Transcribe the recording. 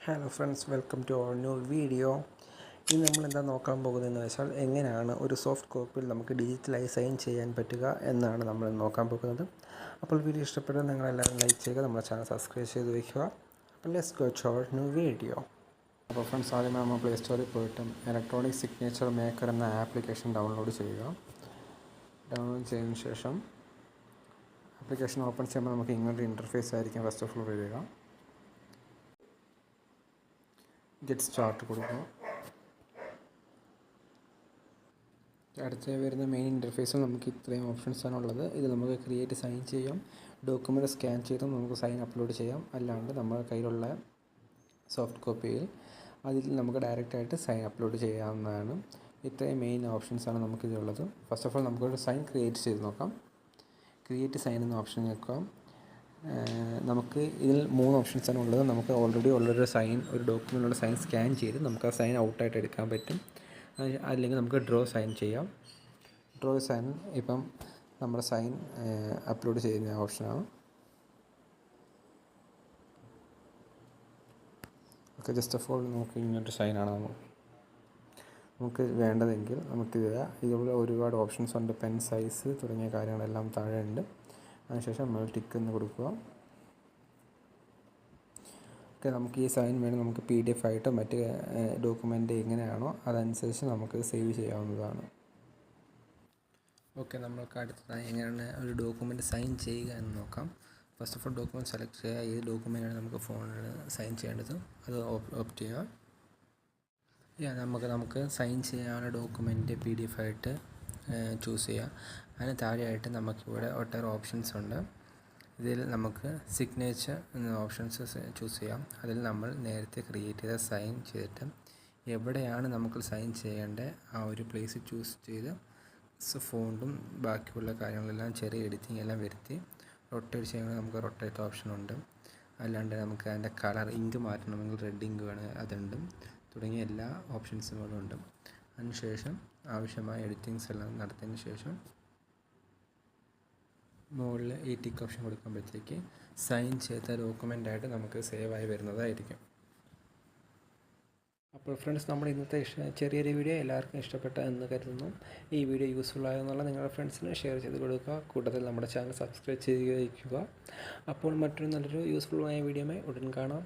Hello friends, welcome to our new video. ഇന്ന് നമ്മളെന്താ നോക്കാൻ പോകുന്നതെന്ന് വെച്ചാൽ എങ്ങനെയാണ് ഒരു സോഫ്റ്റ് കോപ്പിയിൽ നമുക്ക് ഡിജിറ്റലായി സൈൻ ചെയ്യാൻ പറ്റുക എന്നാണ് നമ്മൾ നോക്കാൻ പോകുന്നത്. അപ്പോൾ വീഡിയോ ഇഷ്ടപ്പെട്ടാൽ നിങ്ങളെല്ലാവരും ലൈക്ക് ചെയ്യുക, നമ്മുടെ ചാനൽ സബ്സ്ക്രൈബ് ചെയ്ത് വയ്ക്കുക. അപ്പോൾ let's go to our new video. അപ്പോൾ ഫ്രണ്ട്സ്, ആദ്യമേ നമ്മൾ പ്ലേ സ്റ്റോറിൽ പോയിട്ട് ഇലക്ട്രോണിക് സിഗ്നേച്ചർ മേക്കർ എന്ന ആപ്ലിക്കേഷൻ ഡൗൺലോഡ് ചെയ്യുക. ഡൗൺലോഡ് ചെയ്തതിന് ശേഷം ആപ്ലിക്കേഷൻ ഓപ്പൺ ചെയ്യുമ്പോൾ നമുക്ക് ഇങ്ങനൊരു ഇൻ്റർഫേസ് ആയിരിക്കും ഫസ്റ്റ് ഓഫ് ഓൾ വരിക. ഗെറ്റ് സ്റ്റാർട്ട് കൊടുക്കുക. അടുത്ത വരുന്ന മെയിൻ ഇൻ്റർഫേസിൽ നമുക്ക് ഇത്രയും ഓപ്ഷൻസാണ് ഉള്ളത്. ഇത് നമുക്ക് ക്രിയേറ്റ് സൈൻ ചെയ്യാം, ഡോക്യുമെൻറ്റ് സ്കാൻ ചെയ്തും നമുക്ക് സൈൻ അപ്ലോഡ് ചെയ്യാം. അല്ലാണ്ട് നമ്മുടെ കയ്യിലുള്ള സോഫ്റ്റ് കോപ്പിയിൽ അതിൽ നമുക്ക് ഡയറക്റ്റായിട്ട് സൈൻ അപ്ലോഡ് ചെയ്യാവുന്നതാണ്. ഇത്രയും മെയിൻ ഓപ്ഷൻസാണ് നമുക്കിതുള്ളത്. ഫസ്റ്റ് ഓഫ് ഓൾ നമുക്കൊരു സൈൻ ക്രിയേറ്റ് ചെയ്ത് നോക്കാം. ക്രിയേറ്റ് സൈൻ എന്ന ഓപ്ഷൻ നോക്കാം. നമുക്ക് ഇതിൽ 3 ഓപ്ഷൻസാണ് ഉള്ളത്. നമുക്ക് ഓൾറെഡി ഉള്ളൊരു സൈൻ, ഒരു ഡോക്യുമെൻറ്റിലുള്ള സൈൻ സ്കാൻ ചെയ്ത് നമുക്ക് ആ സൈൻ ഔട്ടായിട്ട് എടുക്കാൻ പറ്റും. അല്ലെങ്കിൽ നമുക്ക് ഡ്രോ സൈൻ ചെയ്യാം. ഡ്രോ സൈൻ ഇപ്പം നമ്മുടെ സൈൻ അപ്ലോഡ് ചെയ്യുന്ന ഓപ്ഷനാണ്. ഓക്കെ, ജസ്റ്റ് ഓഫ് ഓൾ നമുക്ക് ഇങ്ങനൊരു സൈനാണ് നമുക്ക് വേണ്ടതെങ്കിൽ നമുക്ക് ഇതുപോലെ ഒരുപാട് ഓപ്ഷൻസ് ഉണ്ട്. പെൻ സൈസ് തുടങ്ങിയ കാര്യങ്ങളെല്ലാം താഴെ ഉണ്ട്. അതിനുശേഷം നമ്മൾ ടിക്ക് എന്ന് കൊടുക്കുക. ഓക്കെ, നമുക്ക് ഈ സൈൻ വേണം നമുക്ക് PDF ആയിട്ട് മറ്റ് ഡോക്യുമെൻ്റ് എങ്ങനെയാണോ അതനുസരിച്ച് നമുക്ക് സേവ് ചെയ്യാവുന്നതാണ്. ഓക്കെ, നമ്മൾക്ക് അടുത്തതായി എങ്ങനെയാണ് ഒരു ഡോക്യുമെൻ്റ് സൈൻ ചെയ്യുക എന്ന് നോക്കാം. First of all document select ചെയ്യുക. ഏത് ഡോക്യുമെൻ്റാണ് നമുക്ക് ഫോണിൽ സൈൻ ചെയ്യേണ്ടത് അത് ഓപ്റ്റ് ചെയ്യുക. നമുക്ക് സൈൻ ചെയ്യാനുള്ള ഡോക്യുമെൻ്റ് PDF ആയിട്ട് ചൂസ് ചെയ്യാം. അതിന് താഴെയായിട്ട് നമുക്കിവിടെ ഒട്ടേറെ ഓപ്ഷൻസ് ഉണ്ട്. ഇതിൽ നമുക്ക് സിഗ്നേച്ചർ എന്ന ഓപ്ഷൻസ് ചൂസ് ചെയ്യാം. അതിൽ നമ്മൾ നേരത്തെ ക്രിയേറ്റ് ചെയ്ത സൈൻ ചെയ്തിട്ട് എവിടെയാണ് നമുക്ക് സൈൻ ചെയ്യേണ്ടത് ആ ഒരു പ്ലേസ് ചൂസ് ചെയ്ത് ഫോണ്ടും ബാക്കിയുള്ള കാര്യങ്ങളെല്ലാം ചെറിയ എഡിറ്റിംഗ് എല്ലാം വരുത്തി റൊട്ടേറ്റ് ചെയ്യണമെങ്കിൽ നമുക്ക് റൊട്ടേറ്റ് ഓപ്ഷൻ ഉണ്ട്. അല്ലാണ്ട് നമുക്ക് അതിൻ്റെ കളർ ഇങ്ക് മാറ്റണമെങ്കിൽ റെഡ് ഇങ്ക് വേണം, അതുണ്ട്. തുടങ്ങിയ എല്ലാ ഓപ്ഷൻസുകളും ഉണ്ട്. അതിനുശേഷം ആവശ്യമായ എഡിറ്റിങ്സ് എല്ലാം നടത്തിയതിന് ശേഷം മുകളിൽ ഈ ടിക്ക് ഓപ്ഷൻ കൊടുക്കുമ്പോഴത്തേക്ക് സൈൻ ചെയ്ത ഡോക്യുമെൻ്റായിട്ട് നമുക്ക് സേവ് ആയി വരുന്നതായിരിക്കും. അപ്പോൾ ഫ്രണ്ട്സ്, നമ്മുടെ ഇന്നത്തെ ചെറിയൊരു വീഡിയോ എല്ലാവർക്കും ഇഷ്ടപ്പെട്ട എന്ന് കരുതുന്നു. ഈ വീഡിയോ യൂസ്ഫുൾ ആയെന്നുള്ള നിങ്ങളുടെ ഫ്രണ്ട്സിന് ഷെയർ ചെയ്ത് കൊടുക്കുക. കൂട്ടത്തിൽ നമ്മുടെ ചാനൽ സബ്സ്ക്രൈബ് ചെയ്യുക. അപ്പോൾ മറ്റൊരു നല്ലൊരു യൂസ്ഫുള്ളായ വീഡിയോയുമായി ഉടൻ കാണാം.